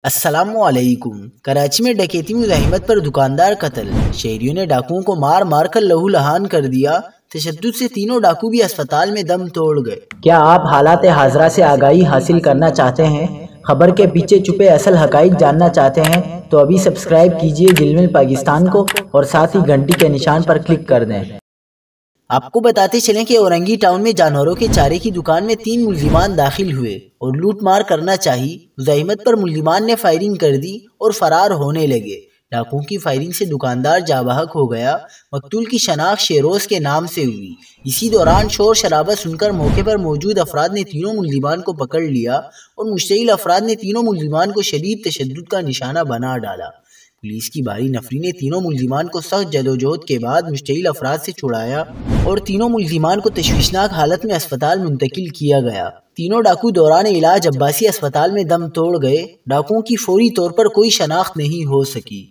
السلام علیکم۔ کراچی میں ڈکیتی مزاحمت پر دکاندار قتل، شہریوں نے ڈاکوؤں کو مار مار کر لہو لہان کر دیا۔ تشدد سے تینوں ڈاکو بھی اسپتال میں دم توڑ گئے۔ کیا آپ حالات حاضرہ سے آگاہی حاصل کرنا چاہتے ہیں؟ خبر کے پیچھے چھپے اصل حقائق جاننا چاہتے ہیں تو ابھی سبسکرائب کیجئے جلمل پاکستان کو اور ساتھ ہی گھنٹی کے نشان پر کلک کر دیں۔ آپ کو بتاتے چلیں کہ اورنگی ٹاؤن میں جانوروں کے چارے کی دکان میں 3 ملزمان داخل ہوئے اور لوٹ مار کرنا چاہی۔ مزاحمت پر ملزمان نے فائرنگ کر دی اور فرار ہونے لگے۔ ڈاکوؤں کی فائرنگ سے دکاندار جاں بحق ہو گیا۔ مقتول کی شناخت شیروز کے نام سے ہوئی۔ اسی دوران شور شرابہ سن کر موقع پر موجود افراد نے تینوں ملزمان کو پکڑ لیا اور مشتعل افراد نے تینوں ملزمان کو شدید تشدد کا نشانہ بنا ڈالا۔ پولیس کی بھاری نفری نے تینوں ملزمان کو سخت جدوجہد کے بعد مشتعل افراد سے چھڑایا اور تینوں ملزمان کو تشویشناک حالت میں اسپتال منتقل کیا گیا۔ تینوں ڈاکو دوران علاج عباسی اسپتال میں دم توڑ گئے۔ ڈاکوؤں کی فوری طور پر کوئی شناخت نہیں ہو سکی۔